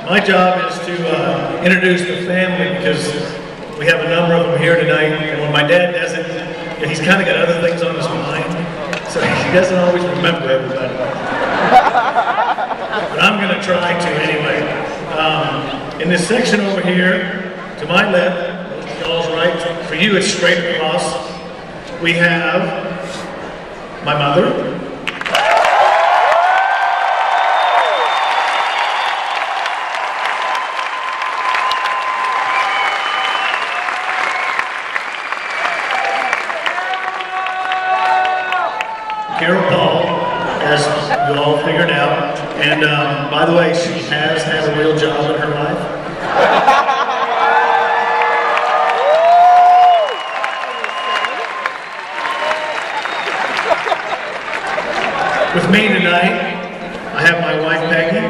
My job is to introduce the family because we have a number of them here tonight. And when my dad does it, he's kind of got other things on his mind, so he doesn't always remember everybody. But I'm going to try to anyway. In this section over here, to my left, y'all's right, for you it's straight across. We have my mother. Carol Paul, as you all figured out, and by the way, she has had a real job in her life. With me tonight, I have my wife Peggy.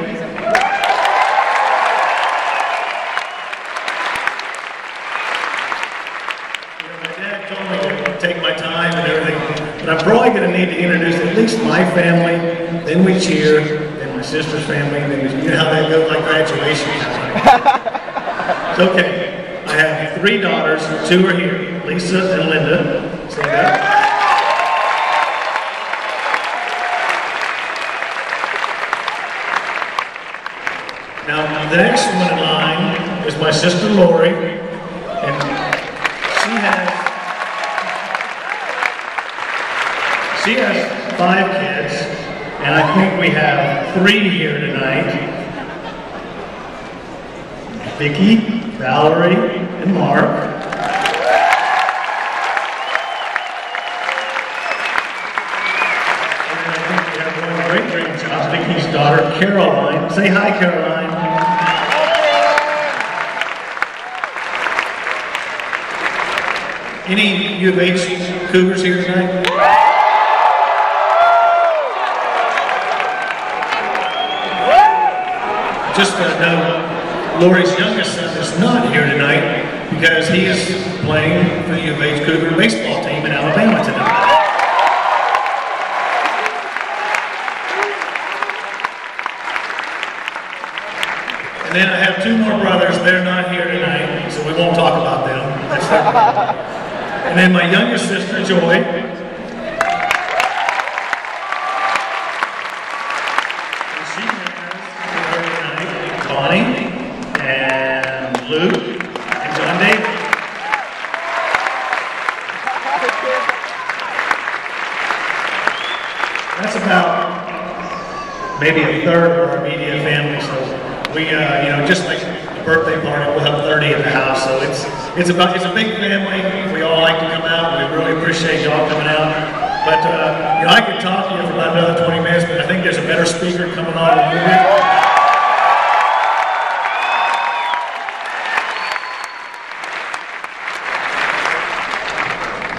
You know, my dad told me to take my time and everything. But I'm probably going to need to introduce at least my family, then we cheer, then my sister's family, then we, you know how that goes, like graduation. It's okay. I have 3 daughters, 2 are here, Lisa and Linda. Stand up. Now, the next one in line is my sister Lori, and she has 5 kids, and I think we have 3 here tonight. Vicki, Valerie, and Mark. And I think we have one great grandchild, Vicki's daughter, Caroline. Say hi, Caroline. Any U of H Cougars here tonight? Just to know, Lori's youngest son is not here tonight because he is playing for the U of H Cougar baseball team in Alabama tonight. And then I have 2 more brothers. They're not here tonight, so we won't talk about them. And then my youngest sister, Joy. And Luke and John David. That's about maybe a third of our immediate family. So we, you know, just like the birthday party, we'll have 30 in the house. So it's a big family. We all like to come out. We really appreciate y'all coming out. But you know, I could talk to you for about another 20 minutes, but I think there's a better speaker coming on in a minute.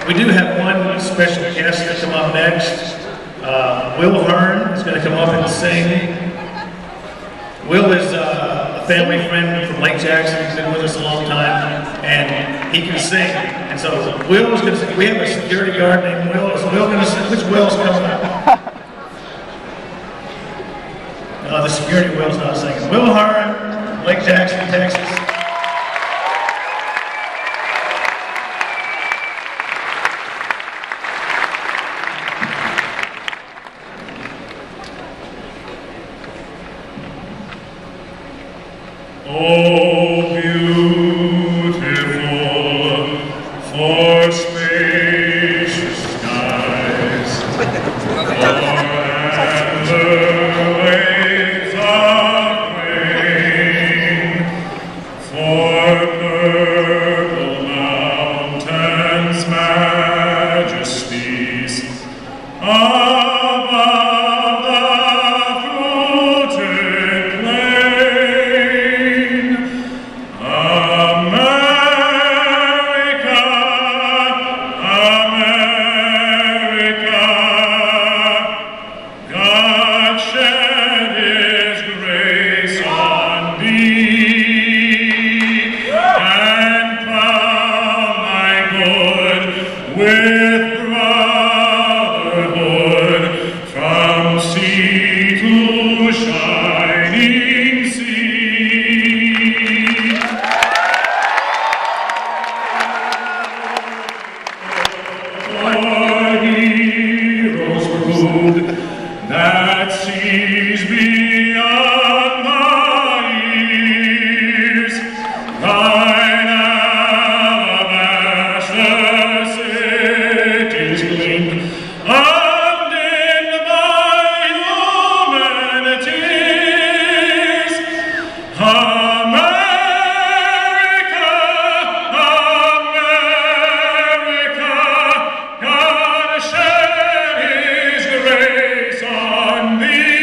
We do have one special guest to come up next. Will Hearn is going to come up and sing. Will is a family friend from Lake Jackson. He's been with us a long time, and he can sing. And so Will is going to sing. We have a security guard named Will. Is Will going to sing? Which Will's coming up? No, the security Will's not singing. Will Hearn, Lake Jackson, Texas. Oh, beautiful for spacious skies, for amber waves of grain, for purple mountains' majesties, above the fruited plain. America, America, God shed His grace on thee, and crown thy good with brotherhood from sea to shining sea. that sees beyond my ears. Thine alabaster cities gleam, and in thy humanities, America, America, God shed His grace on thee,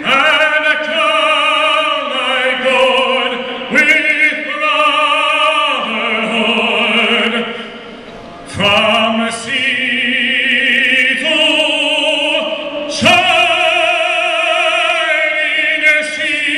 and crown thy good with brotherhood, from sea to shining sea.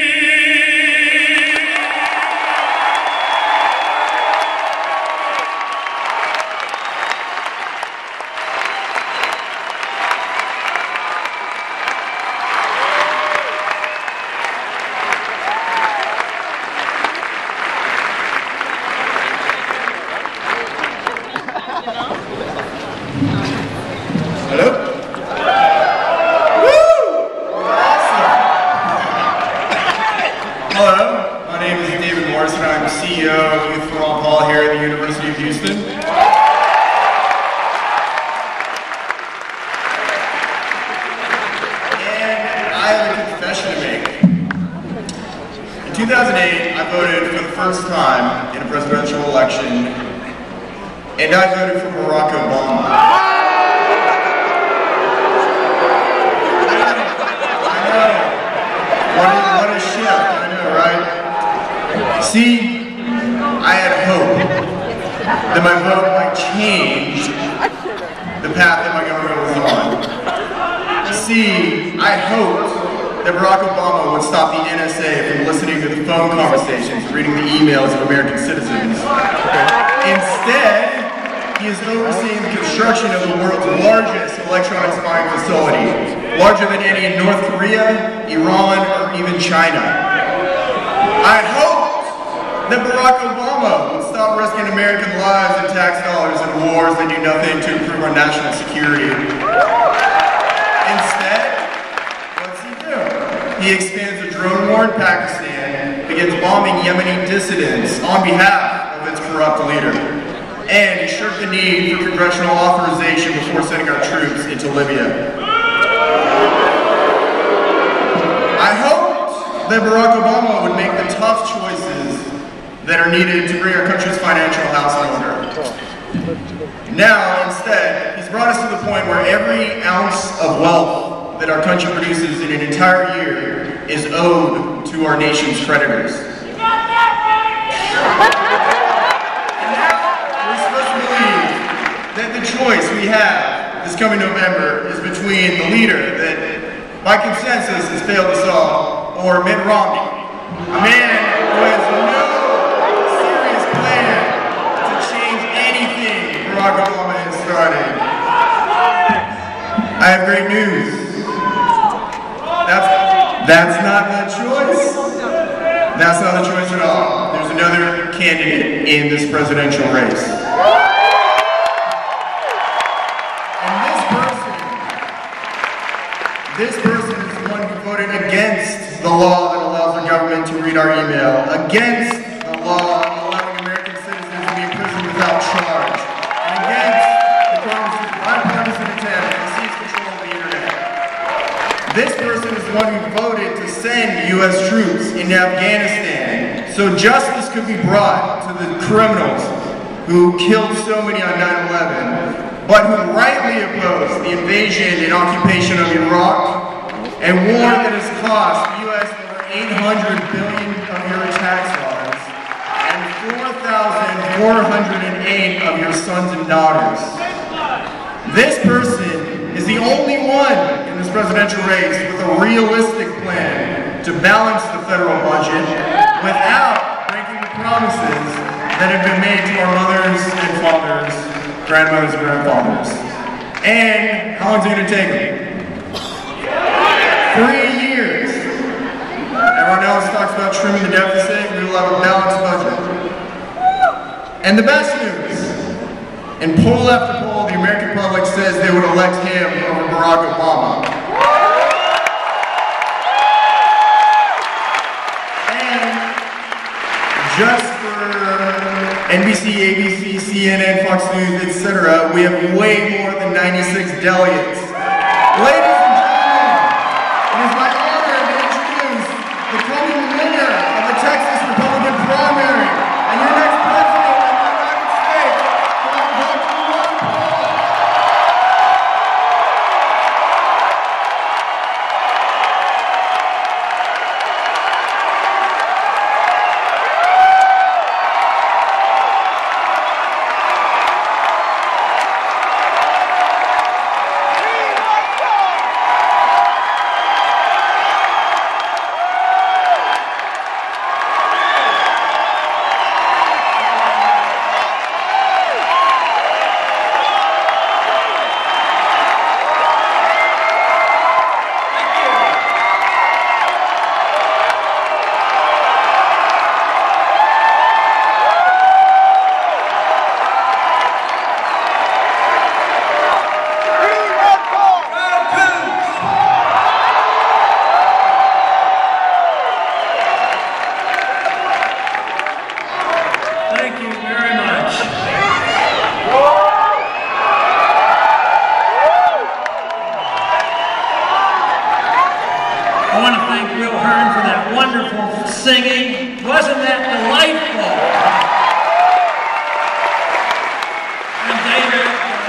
Hello? Woo! Awesome. Hello, my name is David Morrison. I'm CEO of Youth for Ron Paul here at the University of Houston. And I have a confession to make. In 2008, I voted for the first time in a presidential election, and I voted for Barack Obama. What a shift, I know, right? See, I had hope that my vote might change the path that my government was on. See, I hoped that Barack Obama would stop the NSA from listening to the phone conversations, reading the emails of American citizens. Instead, he is overseeing the construction of the world's largest electronic spying facility, larger than any in North Korea, Iran, or even China. I hoped that Barack Obama would stop risking American lives and tax dollars in wars that do nothing to improve our national security. Instead, what's he do? He expands a drone war in Pakistan, begins bombing Yemeni dissidents on behalf of its corrupt leader. And he shirked the need for congressional authorization before sending our troops into Libya. I hoped that Barack Obama would make the tough choices that are needed to bring our country's financial house in order. Now, instead, he's brought us to the point where every ounce of wealth that our country produces in an entire year is owed to our nation's creditors. That the choice we have this coming November is between the leader that, by consensus, has failed us all, or Mitt Romney, a man who has no serious plan to change anything Barack Obama has started. I have great news. That's not the choice. That's not the choice at all. There's another candidate in this presidential race. This person is the one who voted against the law that allows the government to read our email, against the law allowing American citizens to be imprisoned without charge, and against the Congress's bipartisan attempt to seize control of the internet. This person is the one who voted to send U.S. troops into Afghanistan so justice could be brought to the criminals who killed so many on 9/11. But who rightly opposed the invasion and occupation of Iraq and war that has cost the U.S. over $800 billion of your tax dollars and 4,408 of your sons and daughters. This person is the only one in this presidential race with a realistic plan to balance the federal budget without breaking the promises that have been made to our mothers and fathers, grandmothers and grandfathers. And how long is it going to take them? 3 years. Everyone else talks about trimming the deficit. We will have a balanced budget. And the best news, in poll after poll, the American public says they would elect him over Barack Obama. just for NBC, ABC, CNN, Fox News, etc., we have way more than 96 delegates. Ladies and gentlemen, it is my honor to introduce the coming winner of the Texas Republican primary and your next president of the United States, Dr. Ron Paul. Singing, wasn't that delightful? And David,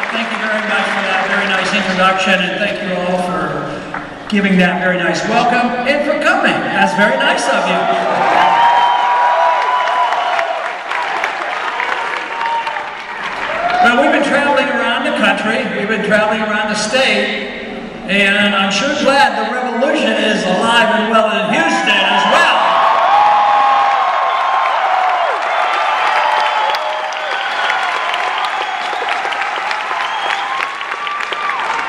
thank you very much for that very nice introduction, and thank you all for giving that very nice welcome and for coming. That's very nice of you. Well, we've been traveling around the country, we've been traveling around the state, and I'm sure glad the revolution is alive and well in Houston as well.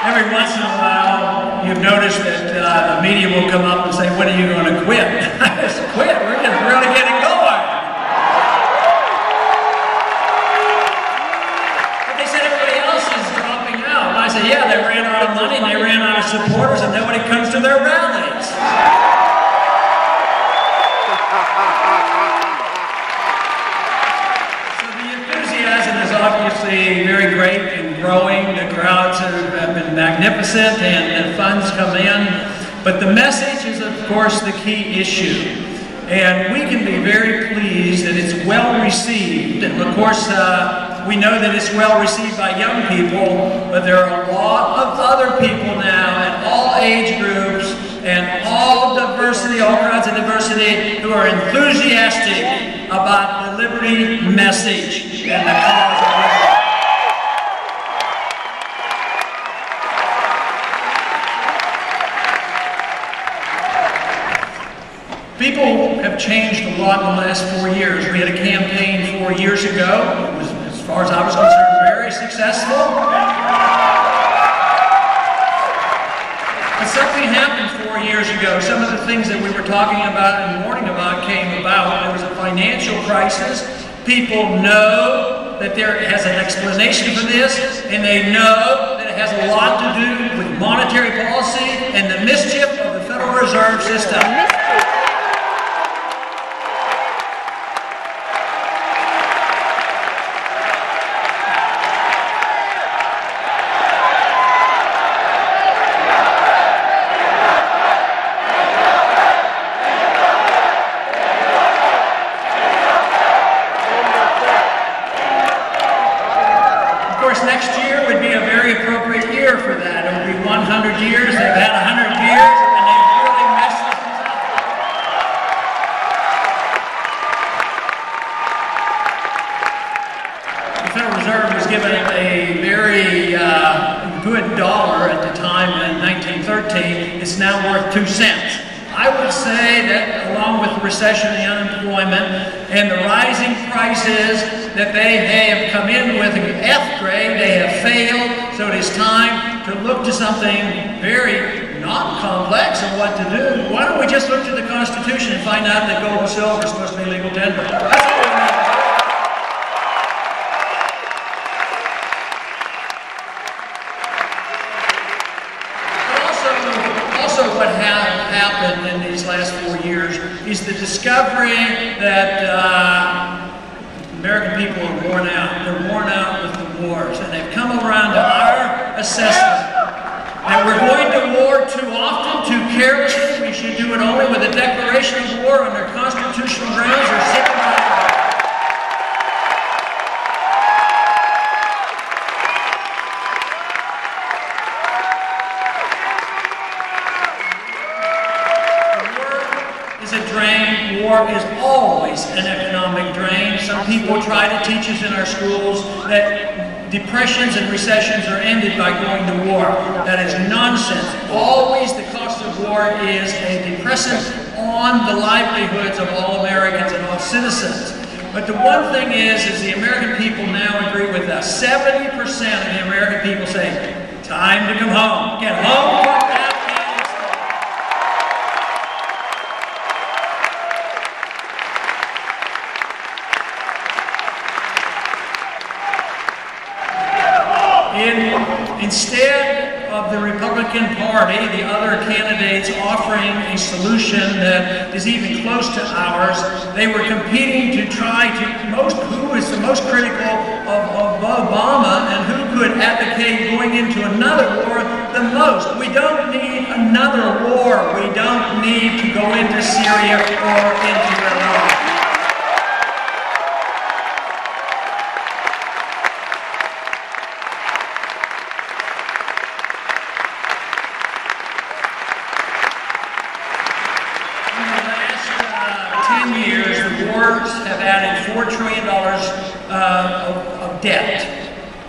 Every once in a while, you've noticed that the media will come up and say, when are you going to quit? I just quit. We're just really getting going. But they said everybody else is dropping out. And I said, yeah, they ran out of money and they ran out of supporters and nobody comes to their rallies. So the enthusiasm is obviously very great and growing. The crowds have been magnificent and the funds come in. But the message is, of course, the key issue. And we can be very pleased that it's well received. And of course, we know that it's well received by young people, but there are a lot of other people now at all age groups and all diversity, all kinds of diversity, who are enthusiastic about the liberty message and the cause of liberty. People have changed a lot in the last 4 years. We had a campaign 4 years ago. It was, as far as I was concerned, very successful. But something happened 4 years ago. Some of the things that we were talking about and warning about came about. There was a financial crisis. People know that there has an explanation for this, and they know that it has a lot to do with monetary policy and the mischief of the Federal Reserve System. Next year would be a very appropriate year for that. It would be 100 years. They've had 100 years, and they've really messed this up. The Federal Reserve was given a very good dollar at the time in 1913. It's now worth 2 cents. I would say that along with the recession and unemployment and the rising prices that they have come in with an F grade, they have failed, so it is time to look to something very not complex on what to do. Why don't we just look to the Constitution and find out that gold and silver is supposed to be legal tender? That's all we need. What happened in these last 4 years is the discovery that American people are worn out. They're worn out with the wars, and they've come around to our assessment that we're going to war too often, too carelessly. We should do it only with a declaration of war under constitutional grounds or civil rights. War is always an economic drain. Some people try to teach us in our schools that depressions and recessions are ended by going to war. That is nonsense. Always the cost of war is a depressant on the livelihoods of all Americans and all citizens. But the one thing is the American people now agree with us. 70% of the American people say, time to come home. Get home from Afghanistan. Instead of the Republican Party, the other candidates offering a solution that is even close to ours, they were competing to try to who is the most critical of Obama and who could advocate going into another war the most. We don't need another war. We don't need to go into Syria or into Iraq. $4 trillion of debt.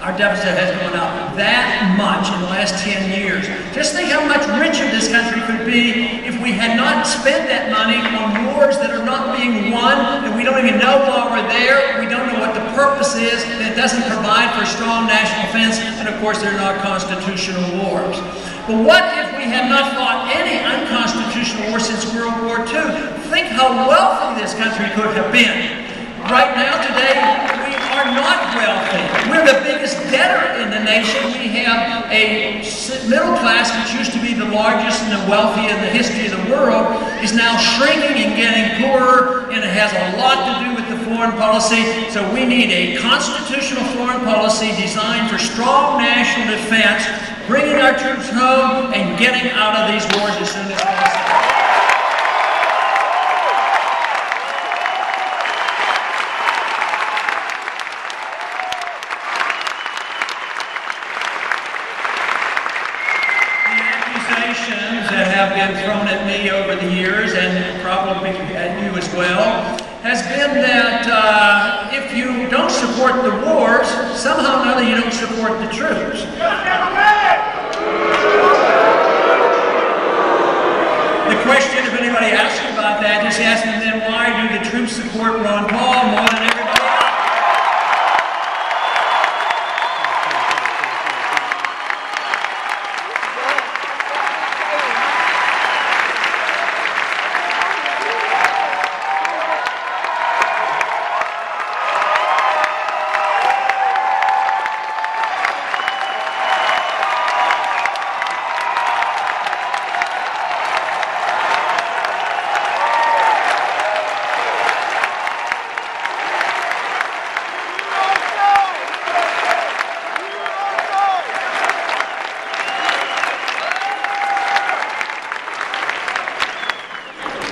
Our deficit has gone up that much in the last 10 years. Just think how much richer this country could be if we had not spent that money on wars that are not being won, and we don't even know why we're there. We don't know what the purpose is, and it doesn't provide for strong national defense, and of course they're not constitutional wars. But what if we had not fought any unconstitutional war since World War II? Think how wealthy this country could have been. Right now, today, we are not wealthy. We're the biggest debtor in the nation. We have a middle class, which used to be the largest and the wealthy in the history of the world, is now shrinking and getting poorer, and it has a lot to do with the foreign policy. So we need a constitutional foreign policy designed for strong national defense, bringing our troops home and getting out of these wars as soon as possible. That have been thrown at me over the years, and probably at you as well, has been that if you don't support the wars, somehow or another you don't support the troops. The question, if anybody asks you about that, just ask them then, why do the troops support Ron Paul more than everybody else?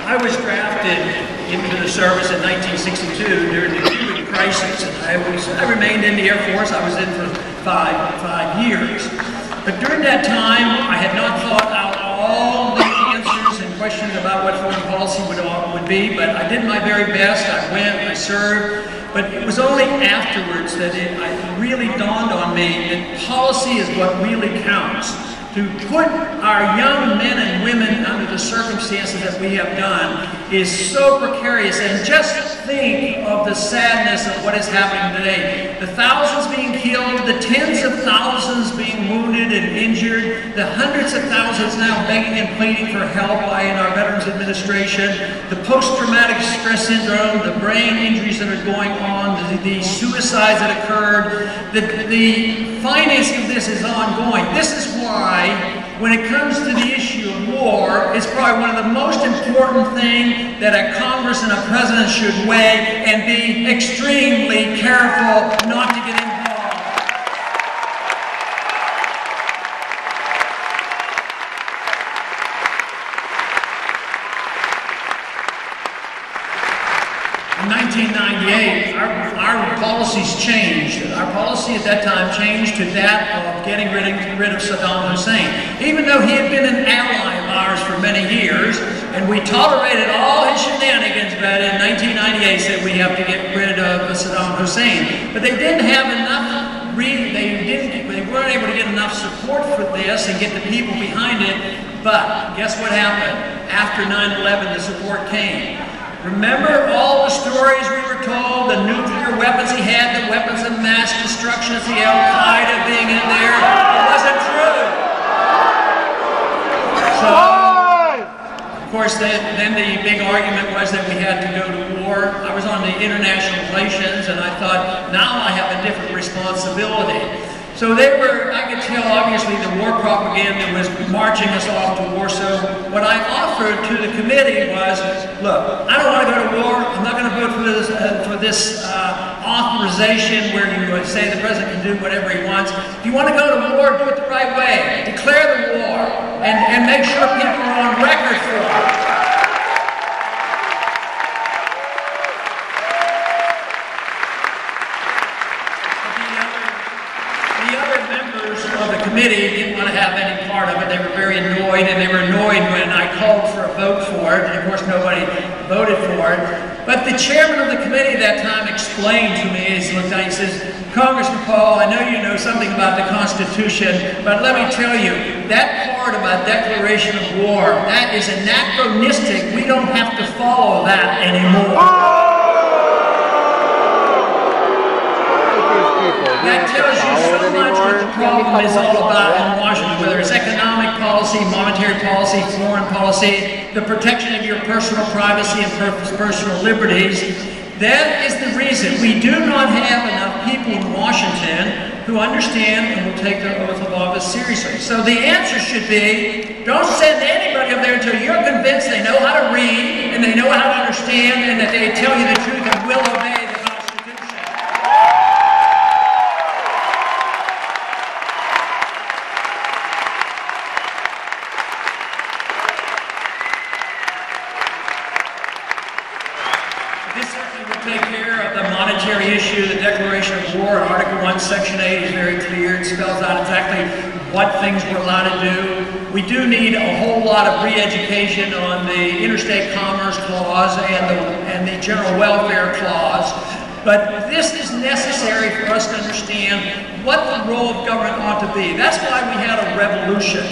I was drafted into the service in 1962 during the Cuban crisis, and I remained in the Air Force. I was in for five years. But during that time, I had not thought out all the answers and questions about what foreign policy would be, but I did my very best. I went, I served, but it was only afterwards that it really dawned on me that policy is what really counts. To put our young men and women under the circumstances that we have done is so precarious. And just think of the sadness of what is happening today. The thousands being killed, the tens of thousands being wounded and injured, the hundreds of thousands now begging and pleading for help in our Veterans Administration, the post-traumatic stress syndrome, the brain injuries that are going on, the suicides that occurred, the financing of this is ongoing. This is why when it comes to the issue of war, is probably one of the most important things that a Congress and a president should weigh and be extremely careful not to get involved. In 1998, our policies changed. Our policy at that time changed to that of getting rid of Saddam Hussein. Even though he had been an ally of ours for many years, and we tolerated all his shenanigans, but in 1998 said we have to get rid of Saddam Hussein. But they didn't have enough, they weren't able to get enough support for this and get the people behind it. But guess what happened? After 9/11, the support came. Remember all the stories we were told, the nuclear weapons he had, the weapons of mass destruction, the Al-Qaeda being in there? It wasn't true. So, of course, then the big argument was that we had to go to war. I was on the international relations, and I thought, now I have a different responsibility. So I could tell, obviously, the war propaganda was marching us off to war. So what I offered to the committee was, look, I don't want to go to war. I'm not going to vote for this authorization where you say the president can do whatever he wants. If you want to go to war, do it the right way. Declare the war and make sure people are on record for it. Committee didn't want to have any part of it. They were very annoyed, and they were annoyed when I called for a vote for it, and of course nobody voted for it. But the chairman of the committee at that time explained to me, as he looked at it, he says, Congressman Paul, I know you know something about the Constitution, but let me tell you, that part about declaration of war, that is anachronistic. We don't have to follow that anymore. That tells you so much what the problem is all about in Washington, whether it's economic policy, monetary policy, foreign policy, the protection of your personal privacy and personal liberties. That is the reason we do not have enough people in Washington who understand and will take their oath of office seriously. So the answer should be, don't send anybody up there until you're convinced they know how to read and they know how to understand and that they tell you the truth and will obey the Constitution. Issue, the declaration of war, Article 1, Section 8 is very clear. It spells out exactly what things we're allowed to do. We do need a whole lot of re-education on the Interstate Commerce Clause and the General Welfare Clause. But this is necessary for us to understand what the role of government ought to be. That's why we had a revolution.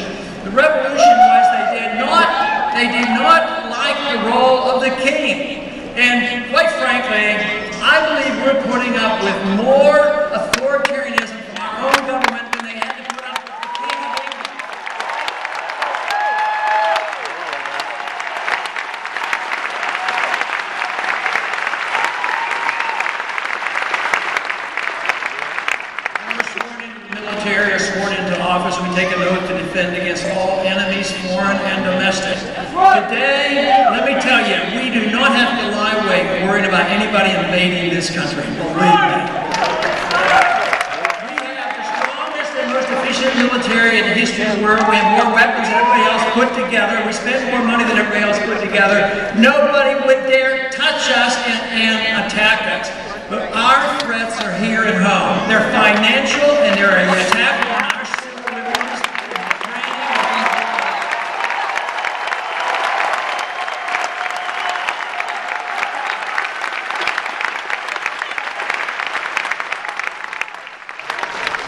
The revolution was they did not like the role of the king. And quite frankly, I believe we're putting up with more authoritarianism from our own government than they had to put up with the King of England. When we're sworn into the military or sworn into office, we take an oath to defend against all enemies, foreign and domestic. Today, let me tell you, we do not have to lie awake worrying about anybody invading this country. Believe me. We have the strongest and most efficient military in the history of the world. We have more weapons than everybody else put together. We spend more money than everybody else put together. Nobody would dare touch us and attack us. But our threats are here at home. They're financial and they're an attack on our civil liberties and the training of people.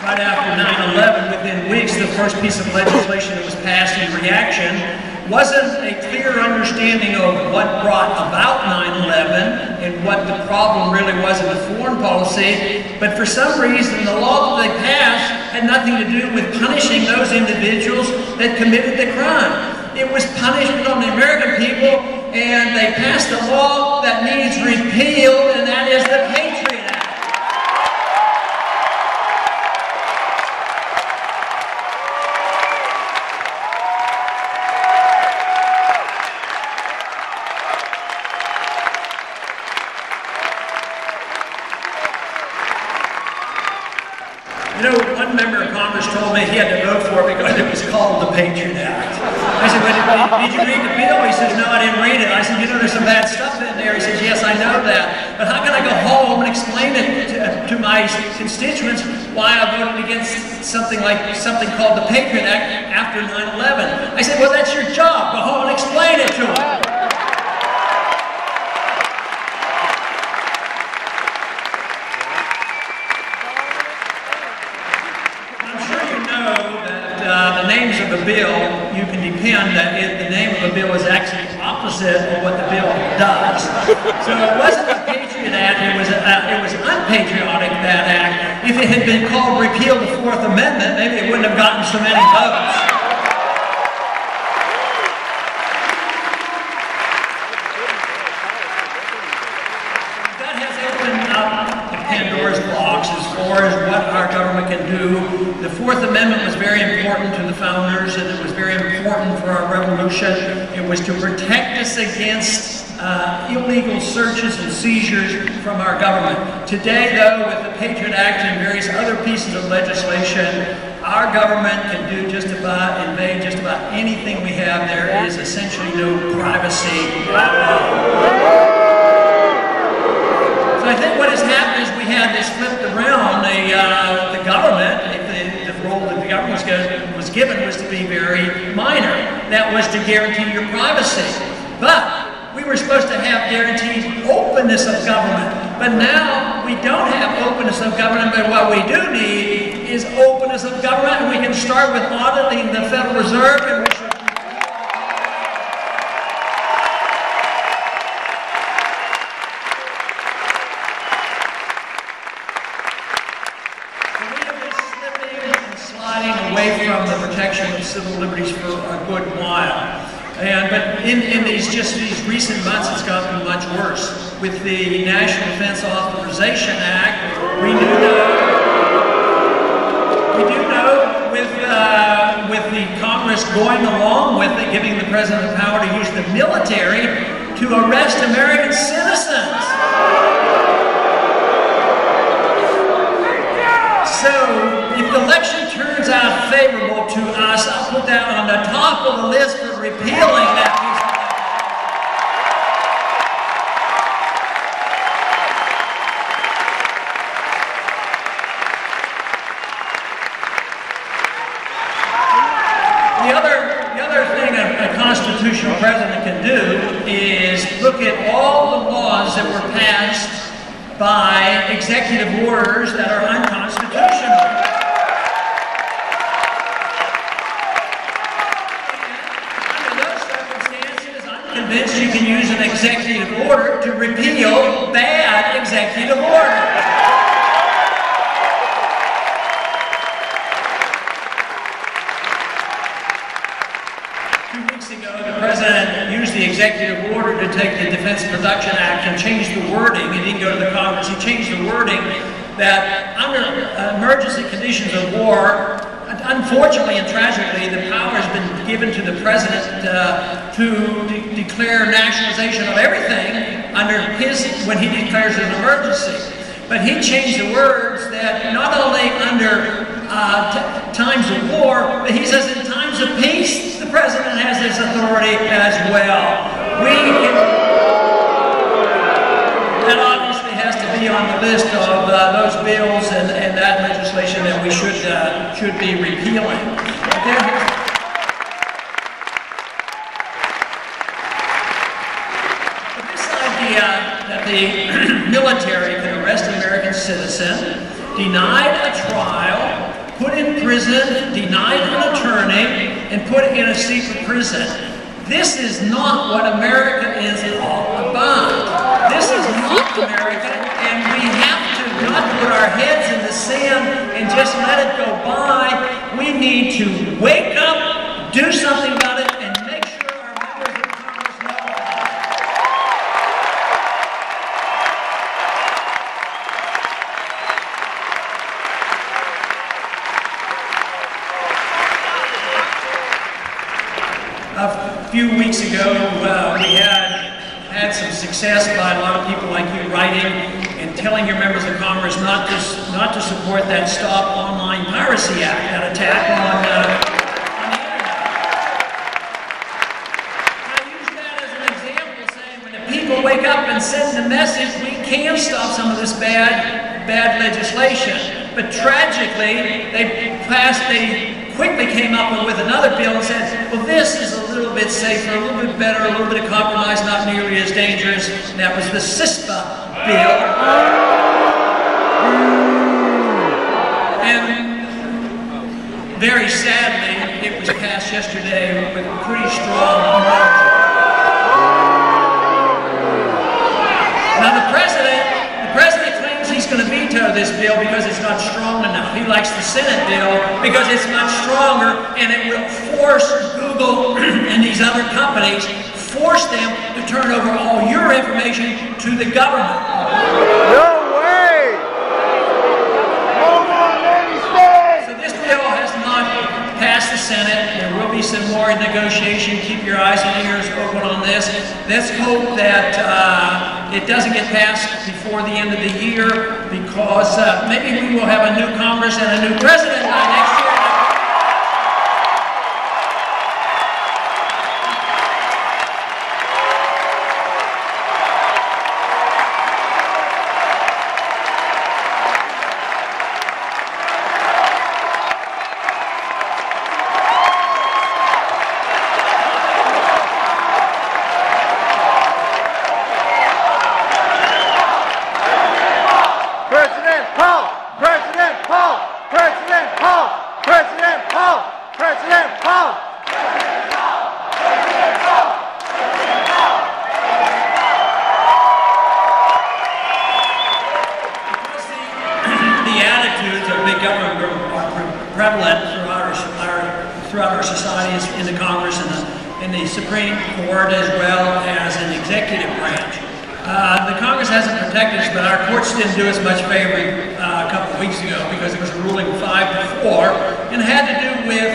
Right after 9/11, within weeks, the first piece of legislation that was passed in reaction wasn't a clear understanding of what brought about 9/11 and what the problem really was in the foreign policy, but for some reason the law that they passed had nothing to do with punishing those individuals that committed the crime. It was punishment on the American people, and they passed a law that needs repealed, and that is the Patriot Act. did you read the bill? He says, no, I didn't read it. I said, you know, there's some bad stuff in there. He says, yes, I know that. But how can I go home and explain it to my constituents why I voted against something called the Patriot Act after 9/11? I said, well, that's your job. Go home and explain it to them. The names of a bill, you can depend that the name of a bill is actually opposite of what the bill does. So it wasn't a Patriot Act, it was unpatriotic, that act. If it had been called Repeal the Fourth Amendment, maybe it wouldn't have gotten so many votes. That has opened up the Pandora's box as far as what our government can do. The Fourth Amendment was very important to the founders, and it was very important for our revolution. It was to protect us against illegal searches and seizures from our government. Today, though, with the Patriot Act and various other pieces of legislation, our government can do just about, invade just about anything we have. There is essentially no privacy at all. So I think what has happened is we had this flipped around. The government, the role that the government was given was to be very minor. That was to guarantee your privacy. But we were supposed to have guaranteed openness of government. But now we don't have openness of government, but what we do need is openness of government. And we can start with auditing the Federal Reserve, and we should from the protection of civil liberties for a good while. But in these recent months, it's gotten much worse. With the National Defense Authorization Act, we do know with the Congress going along with it, giving the President the power to use the military to arrest American citizens. So, if the election turns out favorable to us, I'll put that on the top of the list for repealing that piece of The other thing a constitutional president can do is look at all the laws that were passed by executive orders that are unconstitutional. Under those circumstances, I'm convinced you can use an executive order to repeal bad executive orders. 2 weeks ago, the President used the executive order to take the Defense Production Act and change the wording. He didn't go to the Congress. He changed the wording that under emergency conditions of war, unfortunately and tragically, the power has been given to the President to declare nationalization of everything when he declares an emergency. But he changed the words that not only under times of war, but he says in times of peace, the President has this authority as well. That obviously has to be on the list of those bills and that legislation that we should be repealing. But this idea that the military can arrest an American citizen, denied a trial, put in prison, denied an attorney, and put in a secret prison. This is not what America is all about. This is not America, and we have to not put our heads in the sand and just let it go by. We need to wake up, do something about it, and make sure our members of Congress know about it. A few weeks ago, we had some success by a lot of people like you writing and telling your members of Congress not to support that Stop Online Piracy Act, that attack on the internet. people wake up and send the message, we can stop some of this bad legislation. But tragically, they quickly came up with another bill and said, well, this is a little bit safer, a little bit better, a little bit of compromise, not nearly as dangerous. And that was the CISPA bill. And very sadly, it was passed yesterday with a pretty strong margin. Now the president claims he's going to veto this bill because it's not strong enough. He likes the Senate bill because it's much stronger and it will force Google and these other companies, force them to turn over all your information to the government. No way! So this bill has not passed the Senate. There will be some more negotiation. Keep your eyes and ears open on this. Let's hope that it doesn't get passed before the end of the year, because maybe we will have a new Congress and a new president by next year. Throughout our societies, in the Congress and in the Supreme Court, as well as in the executive branch. The Congress hasn't protected us, but our courts didn't do us much favor a couple of weeks ago, because it was a ruling 5-4, and it had to do with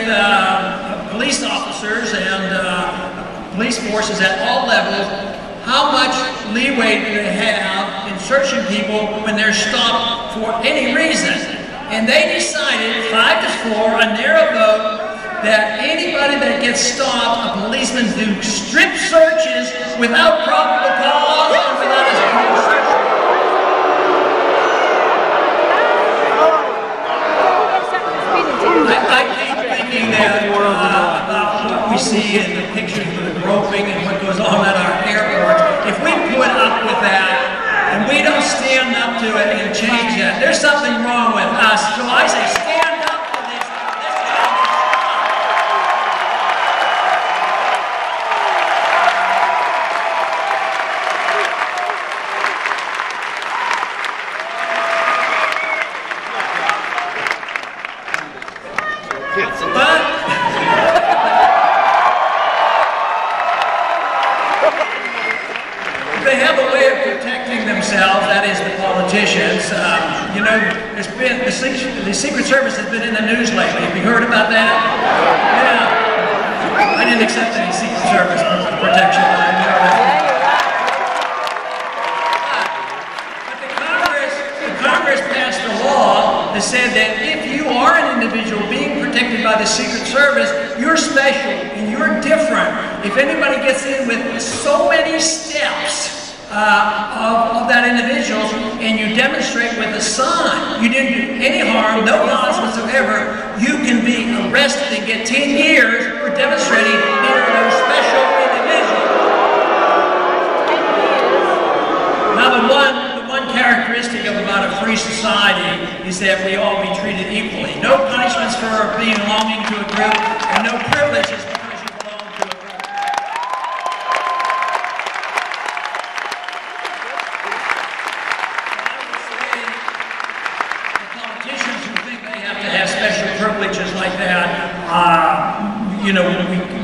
police officers and police forces at all levels. How much leeway do they have in searching people when they're stopped for any reason? And they decided 5-4, a narrow vote, that anybody that gets stopped, a policeman do strip searches without probable cause and without a search. I keep thinking that about what we see in the pictures of the groping and what goes on at our airports. If we put up with that, and we don't stand up to it and change that, there's something wrong with us. So I say stand up to this. But they have a way of protecting themselves, that is the politicians. You know, there's been, the Secret Service has been in the news lately. Have you heard about that? Yeah. I didn't accept any Secret Service protection. But the Congress passed a law that said that if you are an individual being protected by the Secret Service, you're special and you're different. If anybody gets in with so many steps of that individual, and you demonstrate with a sign, you didn't do any harm, no violence whatsoever, you can be arrested and get 10 years for demonstrating that you're a special individual. Now the one characteristic about a free society is that we all be treated equally. No punishments for belonging to a group, and no privileges because you belong to a group. Privileges like that, you know,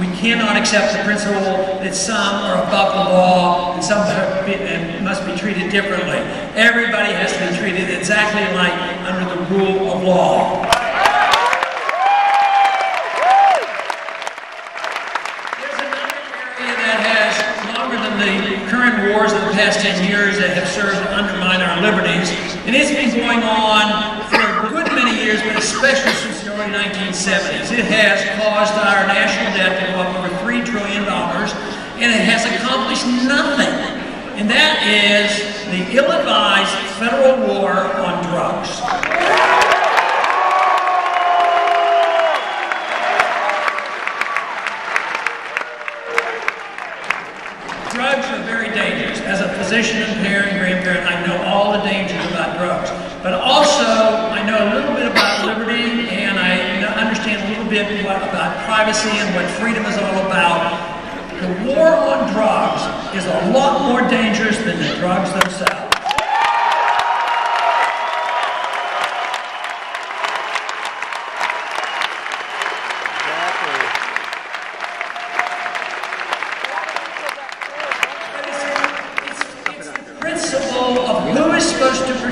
we cannot accept the principle that some are above the law and some must be treated differently. Everybody has to be treated exactly like under the rule of law. There's another area that has, longer than the current wars of the past 10 years, that have served to undermine our liberties, and it's been going on for a good many years, but especially since the early 1970s. It has caused our national debt to go up over $3 trillion, and it has accomplished nothing and that is the ill-advised federal war on drugs. Drugs are very dangerous. As a physician and parent, grandparent, I know all the dangers about drugs. But also, I know a little bit about liberty, and I understand a little bit about privacy and what freedom is all about. The war on drugs is a lot more dangerous than the drugs themselves.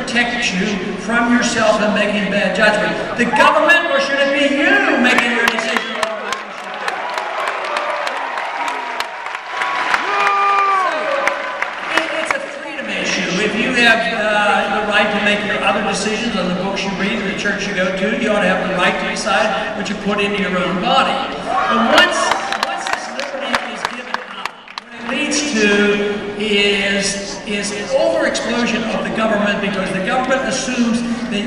Protect you from yourself and making bad judgment. The government, or should it be you making your decision? It's a freedom issue. If you have the right to make your other decisions on the books you read, the church you go to, you ought to have the right to decide what you put into your own body. But once this liberty is given up, what it leads to is overexplosion of the government, because the government assumes that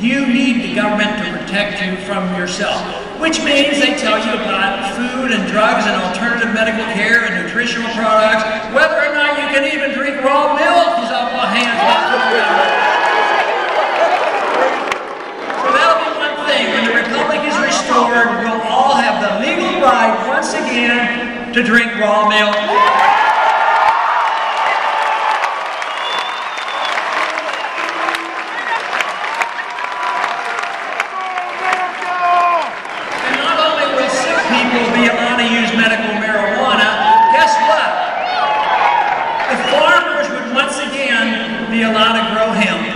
you need the government to protect you from yourself, which means they tell you about food and drugs and alternative medical care and nutritional products, whether or not you can even drink raw milk is off my hands. So that'll be one thing. When the Republic is restored, we'll all have the legal right once again to drink raw milk. Be allowed to use medical marijuana. Guess what? The farmers would once again be allowed to grow hemp.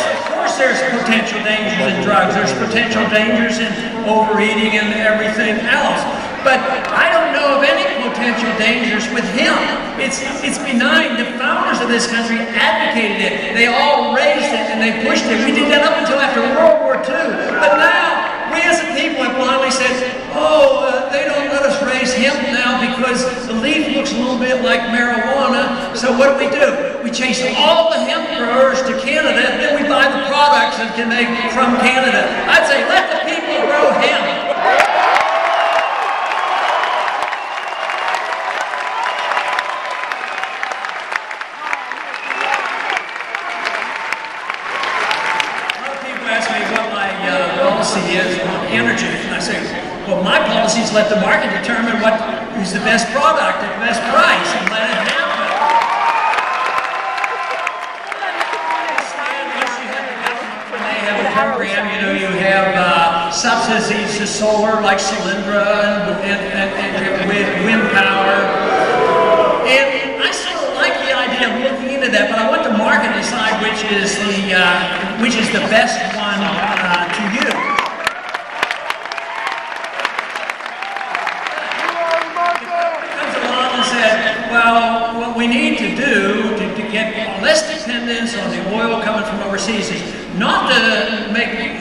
Of course there's potential dangers in drugs. There's potential dangers in overeating and everything else. But I don't know of any potential dangers with hemp. It's benign. The founders of this country advocated it. They all raised it and they pushed it. We did that up until after World War II. But now, we as a people have blindly said, oh, they don't let us raise hemp now because the leaf looks a little bit like marijuana. So what do? We chase all the hemp growers to Canada, and then we buy the products and can make from Canada. I'd say let the people grow hemp. Is on energy, and I say, well, my policy is let the market determine what is the best product at the best price, and let it happen. Once you have the government, when they have a program, you have subsidies to solar like Solyndra and wind power, and I sort of like the idea of looking into that, but I want the market to decide which is the best one to use. Well, what we need to do to get less dependence on the oil coming from overseas is not to make it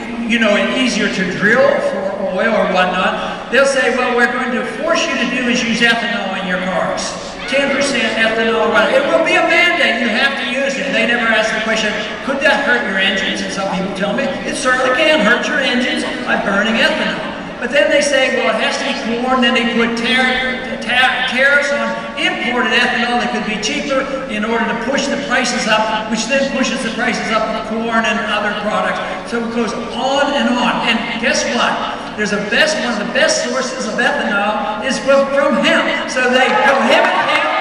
easier to drill for oil or whatnot. They'll say, well, we're going to force you to do is use ethanol in your cars. 10% ethanol. It will be a mandate. You have to use it. They never ask the question, could that hurt your engines? And some people tell me, it certainly can hurt your engines by burning ethanol. But then they say, well, it has to be corn. Then they put tariffs on imported ethanol that could be cheaper in order to push the prices up, which then pushes the prices up of corn and other products. So it goes on and on. And guess what? There's one of the best sources of ethanol is from hemp. So they prohibit hemp.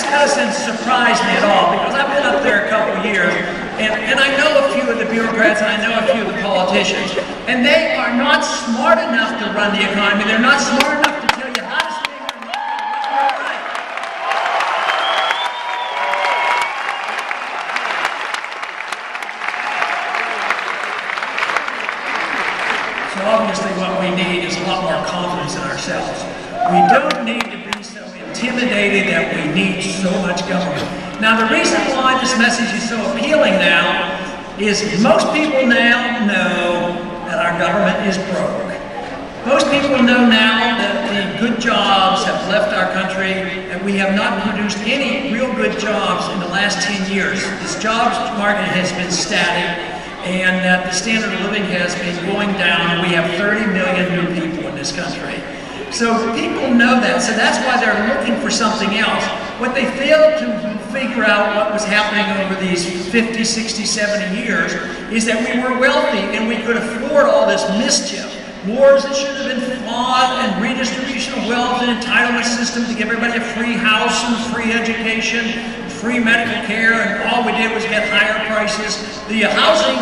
Doesn't surprise me at all, because I've been up there a couple years, and I know a few of the bureaucrats and I know a few of the politicians, and they are not smart enough to run the economy. They're not smart enough to tell you how to spend your money and what's right. So obviously what we need is a lot more confidence in ourselves. We don't need to be so intimidated that we need so much government. Now, the reason why this message is so appealing now is most people now know that our government is broke. Most people know now that the good jobs have left our country, and we have not produced any real good jobs in the last 10 years. This jobs market has been static, and that the standard of living has been going down, and we have 30 million new people in this country. So people know that, so that's why they're looking for something else. What they failed to figure out what was happening over these 50, 60, 70 years is that we were wealthy and we could afford all this mischief. Wars that should have been fought, and redistribution of wealth and entitlement system to give everybody a free house and free education, free medical care, and all we did was get higher prices. The housing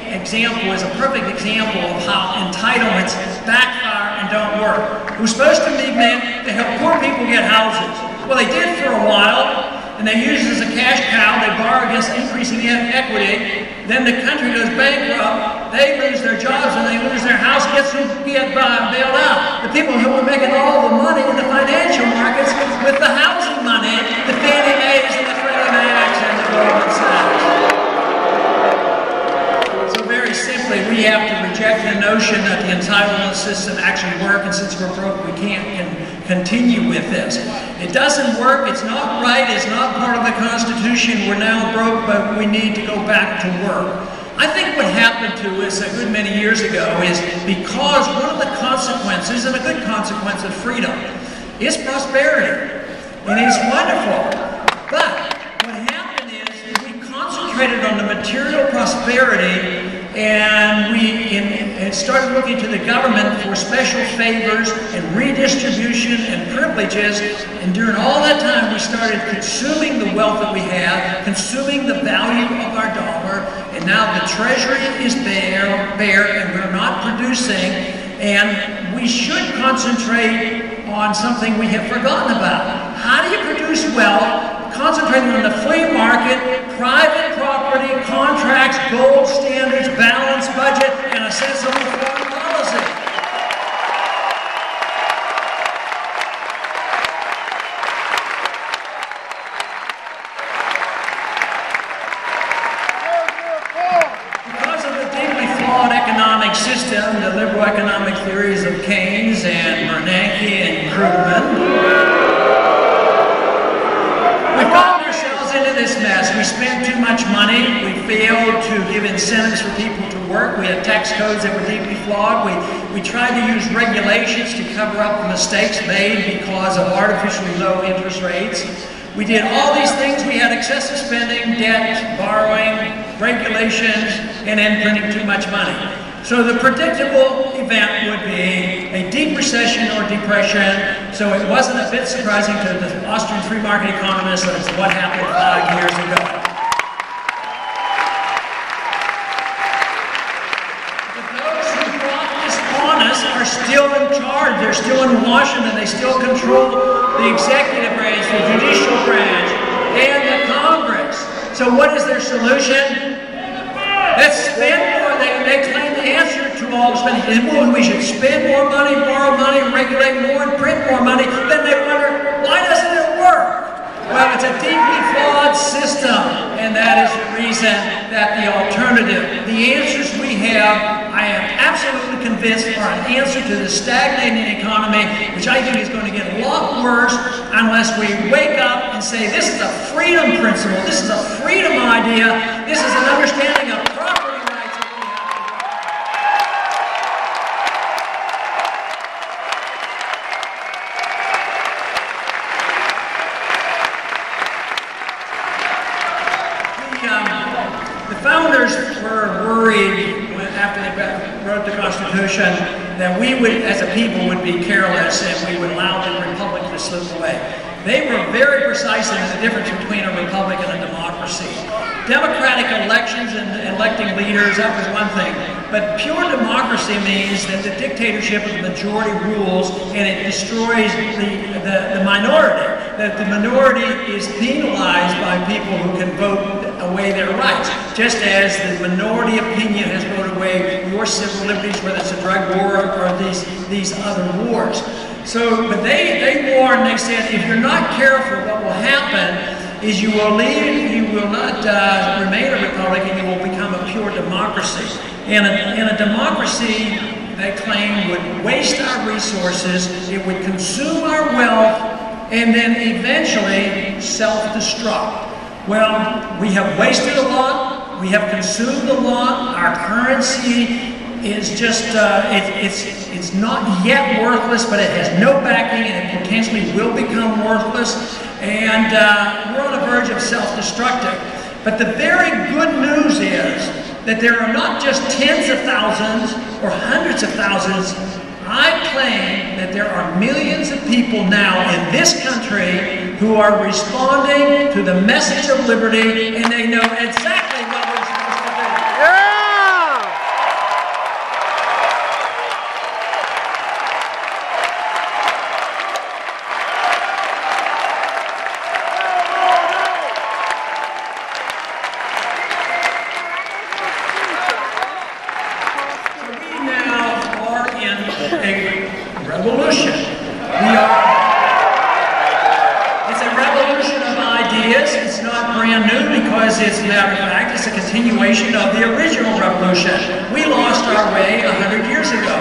example is a perfect example of how entitlements backfire and don't work. It was supposed to be meant to help poor people get houses. Well, they did for a while, and they used it as a cash cow. They borrow against increasing equity. Then the country goes bankrupt. They lose their jobs and they lose their house. Gets who get bailed out? The people who were making all the money in the financial markets with the housing money, the Fannie Mae's and the Freddie Macs and the Goldman Sachs. So very simply, we have to reject the notion that the entitlement system actually works, and since we're broke, we can't continue with this. It doesn't work, it's not right, it's not part of the Constitution. We're now broke, but we need to go back to work. I think what happened to us a good many years ago is because one of the consequences, and a good consequence of freedom, is prosperity. And it's wonderful. But what happened is we concentrated on the material prosperity, and we started looking to the government for special favors and redistribution and privileges, and during all that time we started consuming the wealth that we have, consuming the value of our dollar, and now the treasury is bare and we're not producing, and we should concentrate on something we have forgotten about. How do you produce wealth? Concentrating on the free market, private property, contracts, gold standards, balanced budget, and a sensible foreign policy. Because of the deeply flawed economic system, the liberal economic theories of Keynes and Bernanke and Krugman, we've gotten ourselves into this mess. We spend too much money. We failed to give incentives for people to work. We had tax codes that were deeply flawed. We tried to use regulations to cover up the mistakes made because of artificially low interest rates. We did all these things. We had excessive spending, debt, borrowing, regulations, and then printing too much money. So the predictable event would be a deep recession or depression. So it wasn't a bit surprising to the Austrian free market economists that it's what happened 5 years ago. But those who brought this on us are still in charge. They're still in Washington. They still control the executive branch, the judicial branch, and the Congress. So what is their solution? Let's spend more. They claim the answer to all the spending. Well, we should spend more money, borrow money, regulate more, and print more money. Then they wonder, why doesn't it work? Well, it's a deeply flawed system, and that is the reason that the alternative, the answers we have, I am absolutely convinced are an answer to the stagnating economy, which I think is going to get a lot worse unless we wake up and say, this is a freedom principle, this is a freedom idea, this is an understanding of property rights that we have. The founders were worried after they wrote the Constitution that we would, as a people, would be careless and we would allow the republic to slip away. They were very precise in the difference between a republic and a democracy. Democratic elections and electing leaders, that was one thing. But pure democracy means that the dictatorship of the majority rules and it destroys the minority. That the minority is penalized by people who can vote away their rights. Just as the minority opinion has voted away your civil liberties, whether it's a drug war or these other wars. So, but they warned, they said, if you're not careful, what will happen is you will not remain a republic, and you will become a pure democracy. And a democracy, they claim, would waste our resources, it would consume our wealth, and then eventually self-destruct. Well, we have wasted a lot, we have consumed a lot, our currency is just, it's not yet worthless, but it has no backing, and it potentially will become worthless, and we're on the verge of self-destructing. But the very good news is that there are not just tens of thousands or hundreds of thousands. I claim that there are millions of people now in this country who are responding to the message of liberty, and they know exactly what we're supposed to do. Yeah! Revolution. It's a revolution of ideas. It's not brand new because it's, a matter of fact, it's a continuation of the original revolution. We lost our way 100 years ago.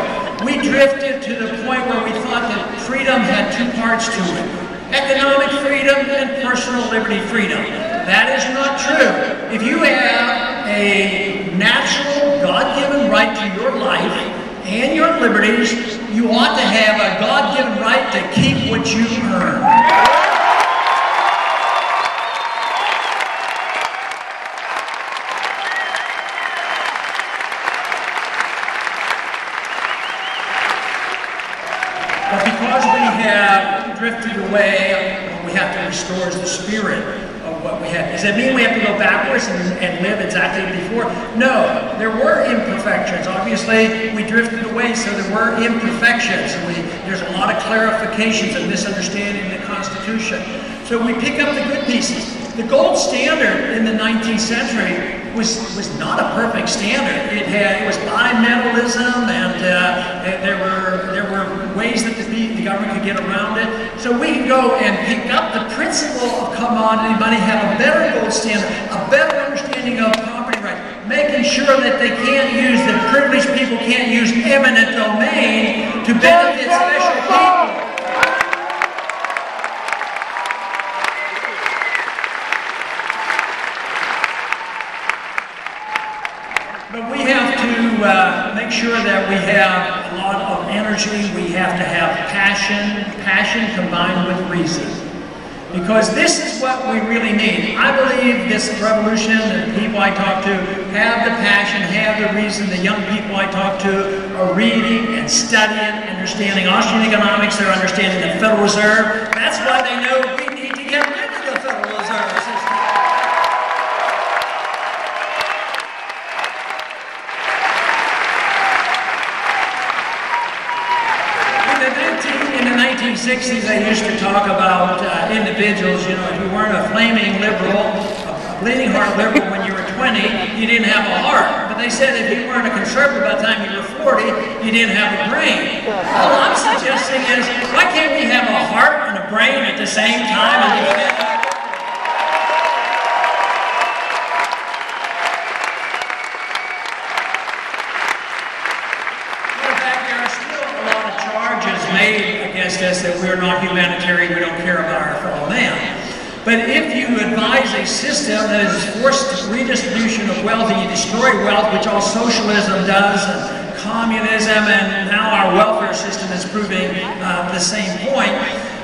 We drifted to the point where we thought that freedom had two parts to it: economic freedom and personal liberty freedom. That is not true. If you have a natural, God-given right to your life and your liberties, you ought to have a God-given right to keep what you earn. But because we have drifted away, what we have to restore is the spirit of what we had. Does that mean we have to go backwards and live exactly before? No, there were imperfections. Obviously, we drifted away, so there were imperfections. There's a lot of clarifications and misunderstanding the Constitution. So we pick up the good pieces. The gold standard in the 19th century was not a perfect standard. It was bimetallism, and there were ways that the government could get around it. So we can go and pick up the principle of commodity money, have a better gold standard, a better understanding of property rights, making sure that they can't use, that privileged people can't use eminent domain to benefit special people. But we have to make sure that we have a lot of energy. We have to have passion combined with reason. Because this is what we really need. I believe this revolution, and the people I talk to have the passion, have the reason. The young people I talk to are reading and studying, understanding Austrian economics, they're understanding the Federal Reserve. That's why they know we need to get rid of the Federal Reserve system. In the 1960s, they used to talk about individuals, you know, if you weren't a flaming liberal, a bleeding heart liberal when you were 20, you didn't have a heart. But they said if you weren't a conservative by the time you were 40, you didn't have a brain. All I'm suggesting is, why can't we have a heart and a brain at the same time? And made against us that we're not humanitarian, we don't care about our fellow man. But if you advise a system that is forced redistribution of wealth and you destroy wealth, which all socialism does, and communism, and now our welfare system is proving the same point.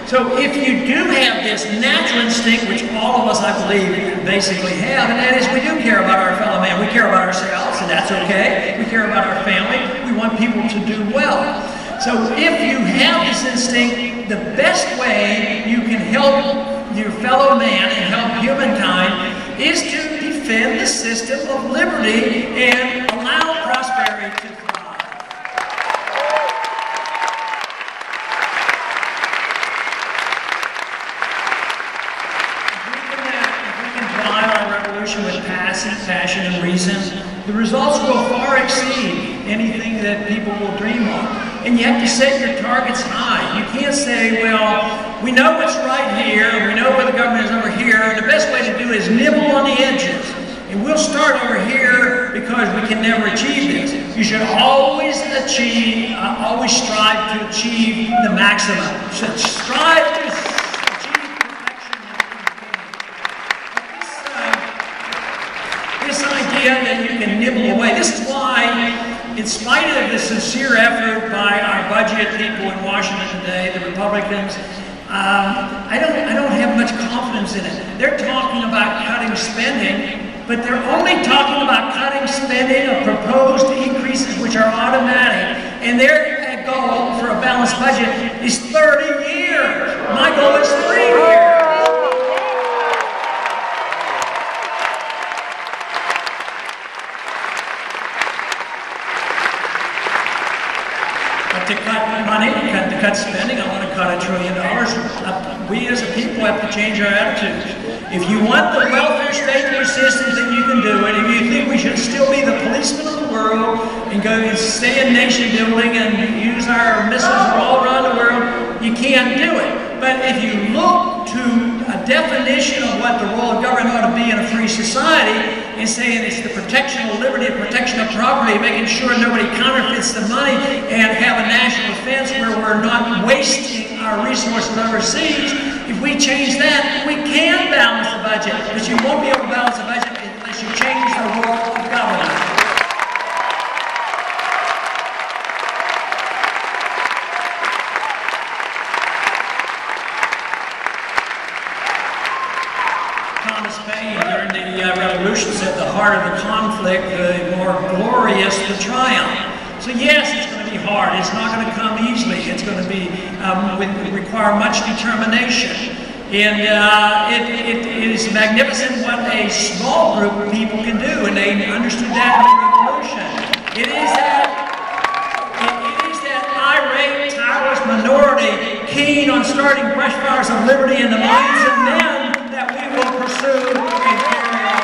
So if you do have this natural instinct, which all of us, I believe, basically have, and that is we do care about our fellow man, we care about ourselves, and that's okay. We care about our family, we want people to do well. So if you have this instinct, the best way you can help your fellow man and help humankind is to defend the system of liberty and allow prosperity to thrive. If we can drive our revolution with passion and reason, the results will far exceed anything that people will dream of. and you have to set your targets high. You can't say, well, we know what's right here, we know where the government is over here, and the best way to do it is nibble on the edges. And we'll start over here because we can never achieve this. You should always always strive to achieve the maximum. You should strive to achieve perfection. But this idea that you can nibble away, this is why, in spite of the sincere effort by our budget people in Washington today, the Republicans, I don't have much confidence in it. They're talking about cutting spending, but they're only talking about cutting spending of proposed increases which are automatic, and their goal for a balanced budget is 30 years. My goal is 3 years. But to cut money, to cut spending, I want to cut $1 trillion. We as a people have to change our attitudes. If you want the welfare state to persist and think you can do it, if you think we should still be the policemen of the world and go and stay in nation building and use our missiles all around the world, you can't do it. But if you look to a definition of what the role of government ought to be in a free society, and saying it's the protection of liberty, the protection of property, making sure nobody counterfeits the money, and have a national defense where we're not wasting our resources overseas, if we change that, we can balance the budget. But you won't be able to balance the budget unless you change the role of government. Thomas Paine, during the Revolution, said the harder the conflict, the more glorious the triumph. So yes, it's going to be hard. It's not going to come easily. It's going to be require much determination. And it is magnificent what a small group of people can do, and they understood that in the Revolution. It is that irate, tireless minority keen on starting brush fires of liberty in the minds of men that we will pursue and carry on.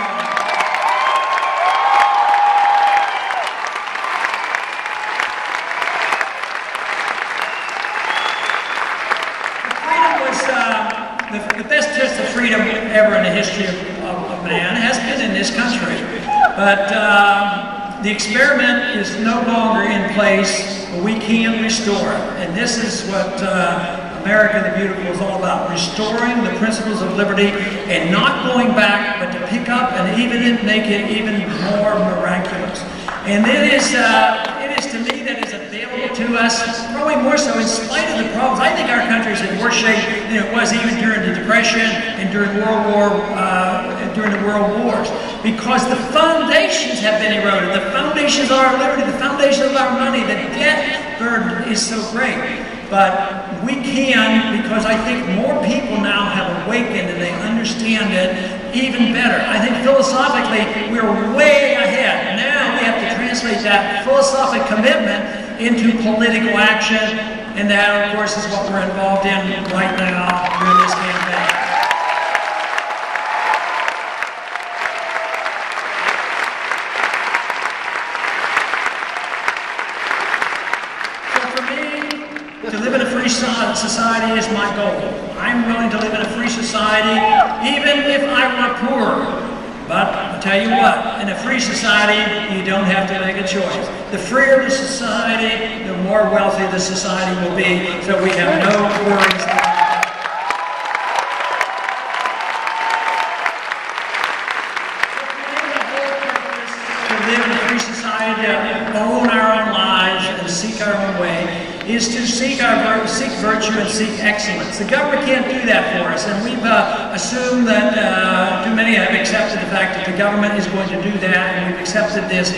The best test of freedom ever in the history of man has been in this country. But the experiment is no longer in place, but we can restore it. And this is what America the Beautiful is all about, restoring the principles of liberty and not going back, but to pick up and even make it even more miraculous. And it is to me that is available to us, probably more so in spite of the problems. I think our country is in worse shape than it was even during the Depression and during the World Wars, because the foundations have been eroded. The foundations of our liberty, the foundations of our money, the debt burden is so great. But we can, because I think more people now have awakened and they understand it even better. I think philosophically we're way ahead. Now we have to translate that philosophic commitment into political action, and that, of course, is what we're involved in right now during this campaign. To live in a free society is my goal. I'm willing to live in a free society even if I were poor. But I'll tell you what, in a free society, you don't have to make a choice. The freer the society, the more wealthy the society will be, so we have no worries about that. To live in a free society, to own our own lives and seek our own way, is to seek virtue and seek excellence. The government can't do that for us, and we've assumed that too many have accepted the fact that the government is going to do that, and we've accepted this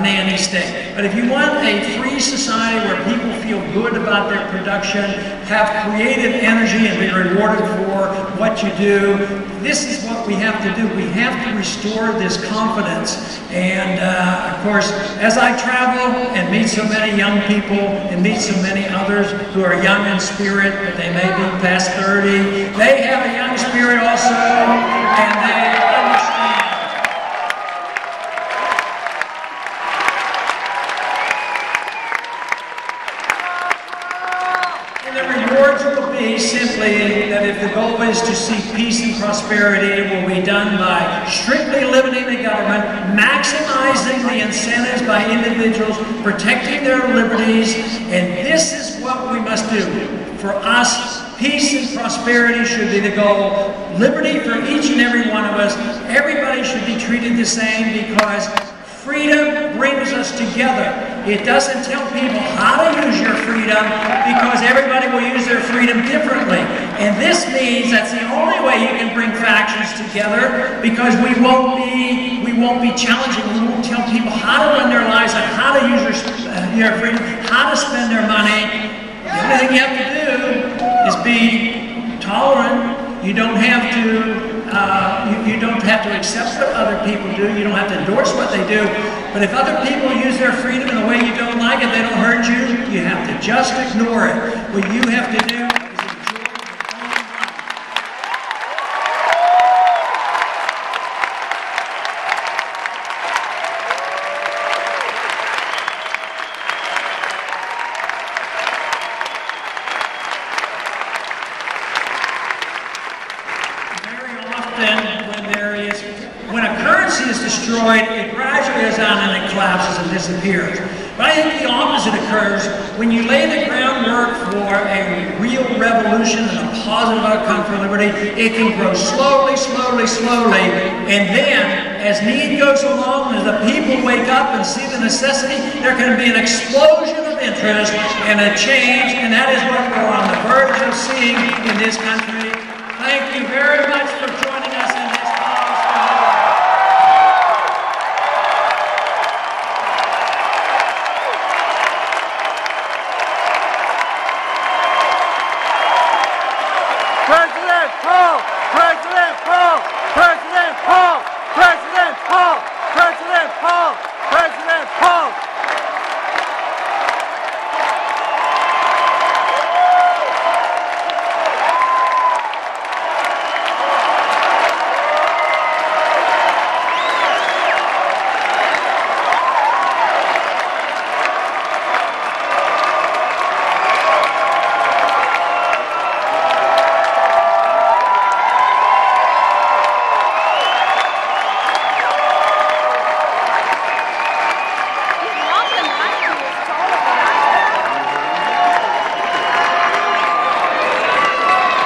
nanny state. But if you want a free society where people feel good about their production, have creative energy, and be rewarded for what you do, this is what we have to do. We have to restore this confidence. And of course, as I travel and meet so many young people and meet so many others who are young in spirit, but they may be past 30, they have a young spirit also, and they understand. words will be simply that if the goal is to see peace and prosperity, it will be done by strictly limiting the government, maximizing the incentives by individuals, protecting their liberties, and this is what we must do. For us, peace and prosperity should be the goal. Liberty for each and every one of us. Everybody should be treated the same because freedom brings us together. It doesn't tell people how to use your freedom because everybody will use their freedom differently. And this means that's the only way you can bring factions together because we won't be challenging. We won't tell people how to run their lives and how to use your freedom, how to spend their money. The only thing you have to do is be tolerant. You don't have to you don't have to accept what other people do. You don't have to endorse what they do. But if other people use their freedom in a way you don't like it, they don't hurt you, you have to just ignore it. What you have to do is enjoy your own life. When a currency is destroyed, it gradually goes down and it collapses and disappears. But I think the opposite occurs when you lay the groundwork for a real revolution and a positive outcome for liberty. It can grow slowly, slowly, slowly, and then as need goes along, as the people wake up and see the necessity, there can be an explosion of interest and a change, and that is what we're on the verge of seeing in this country. Thank you very much for joining us in this cause for liberty. President, Paul! President!